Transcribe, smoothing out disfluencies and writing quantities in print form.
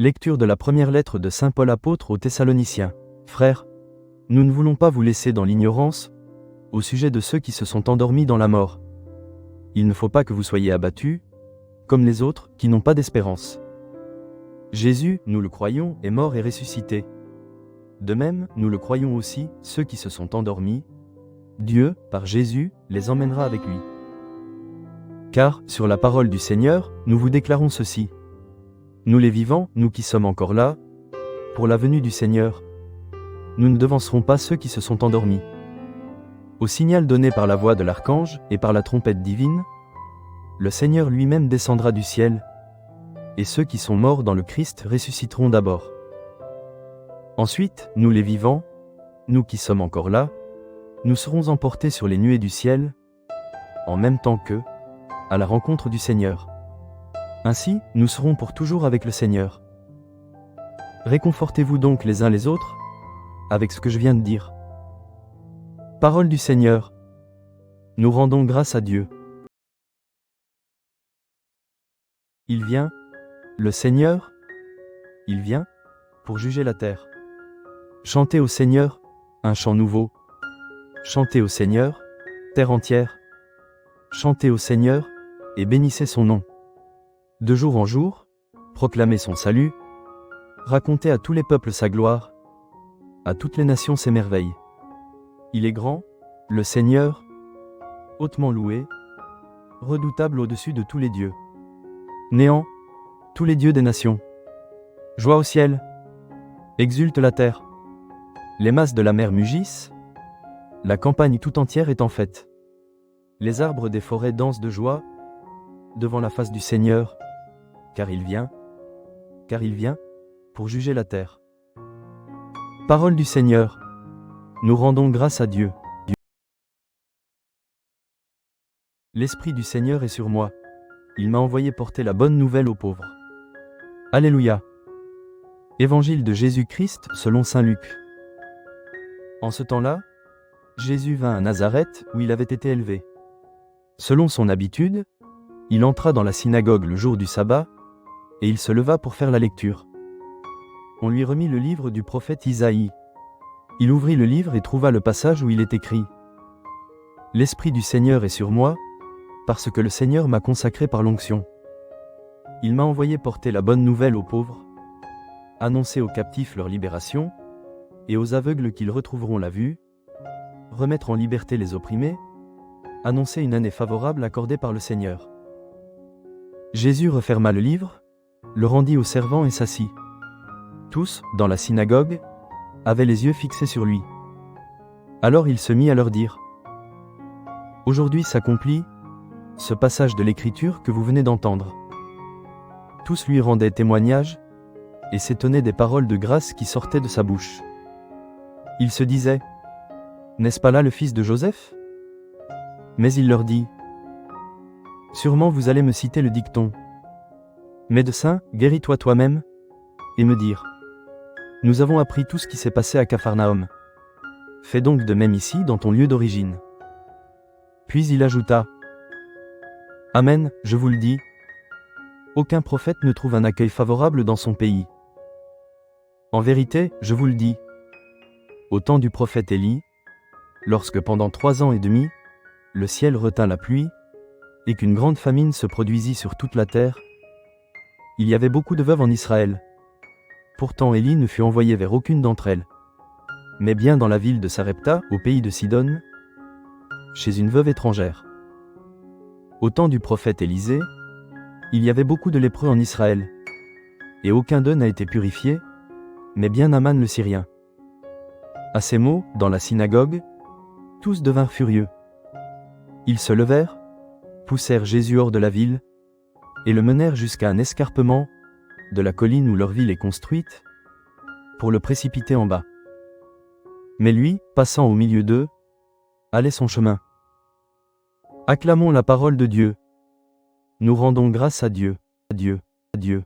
Lecture de la première lettre de saint Paul apôtre aux Thessaloniciens. Frères, nous ne voulons pas vous laisser dans l'ignorance au sujet de ceux qui se sont endormis dans la mort. Il ne faut pas que vous soyez abattus, comme les autres, qui n'ont pas d'espérance. Jésus, nous le croyons, est mort et ressuscité. De même, nous le croyons aussi, ceux qui se sont endormis, Dieu, par Jésus, les emmènera avec lui. Car, sur la parole du Seigneur, nous vous déclarons ceci. Nous les vivants, nous qui sommes encore là, pour la venue du Seigneur, nous ne devancerons pas ceux qui se sont endormis. Au signal donné par la voix de l'archange et par la trompette divine, le Seigneur lui-même descendra du ciel, et ceux qui sont morts dans le Christ ressusciteront d'abord. Ensuite, nous les vivants, nous qui sommes encore là, nous serons emportés sur les nuées du ciel, en même temps qu'eux, à la rencontre du Seigneur. Ainsi, nous serons pour toujours avec le Seigneur. Réconfortez-vous donc les uns les autres, avec ce que je viens de dire. Parole du Seigneur. Nous rendons grâce à Dieu. Il vient, le Seigneur, il vient, pour juger la terre. Chantez au Seigneur, un chant nouveau. Chantez au Seigneur, terre entière. Chantez au Seigneur, et bénissez son nom. De jour en jour, proclamez son salut, racontez à tous les peuples sa gloire, à toutes les nations ses merveilles. Il est grand, le Seigneur, hautement loué, redoutable au-dessus de tous les dieux. Néant, tous les dieux des nations. Joie au ciel, exulte la terre. Les masses de la mer mugissent, la campagne tout entière est en fête. Les arbres des forêts dansent de joie, devant la face du Seigneur, car il vient, pour juger la terre. Parole du Seigneur. Nous rendons grâce à Dieu. L'Esprit du Seigneur est sur moi. Il m'a envoyé porter la bonne nouvelle aux pauvres. Alléluia. Évangile de Jésus-Christ selon saint Luc. En ce temps-là, Jésus vint à Nazareth où il avait été élevé. Selon son habitude, il entra dans la synagogue le jour du sabbat, et il se leva pour faire la lecture. On lui remit le livre du prophète Isaïe. Il ouvrit le livre et trouva le passage où il est écrit « L'Esprit du Seigneur est sur moi, parce que le Seigneur m'a consacré par l'onction. Il m'a envoyé porter la bonne nouvelle aux pauvres, annoncer aux captifs leur libération, et aux aveugles qu'ils retrouveront la vue, remettre en liberté les opprimés, annoncer une année favorable accordée par le Seigneur. » Jésus referma le livre, le rendit aux servants et s'assit. Tous, dans la synagogue, avaient les yeux fixés sur lui. Alors il se mit à leur dire « Aujourd'hui s'accomplit ce passage de l'Écriture que vous venez d'entendre. » Tous lui rendaient témoignage et s'étonnaient des paroles de grâce qui sortaient de sa bouche. Il se disait « N'est-ce pas là le fils de Joseph ?» Mais il leur dit « Sûrement vous allez me citer le dicton. Médecin, guéris-toi toi-même, et me dire « Nous avons appris tout ce qui s'est passé à Capharnaüm. Fais donc de même ici dans ton lieu d'origine. » Puis il ajouta « Amen, je vous le dis, aucun prophète ne trouve un accueil favorable dans son pays. En vérité, je vous le dis, au temps du prophète Élie, lorsque pendant 3 ans et demi, le ciel retint la pluie, et qu'une grande famine se produisit sur toute la terre, il y avait beaucoup de veuves en Israël. Pourtant Élie ne fut envoyé vers aucune d'entre elles, mais bien dans la ville de Sarepta, au pays de Sidon, chez une veuve étrangère. Au temps du prophète Élisée, il y avait beaucoup de lépreux en Israël, et aucun d'eux n'a été purifié, mais bien Naman le Syrien. À ces mots, dans la synagogue, tous devinrent furieux. Ils se levèrent, poussèrent Jésus hors de la ville, et le menèrent jusqu'à un escarpement de la colline où leur ville est construite, pour le précipiter en bas. Mais lui, passant au milieu d'eux, allait son chemin. Acclamons la parole de Dieu. Nous rendons grâce à Dieu, à Dieu, à Dieu.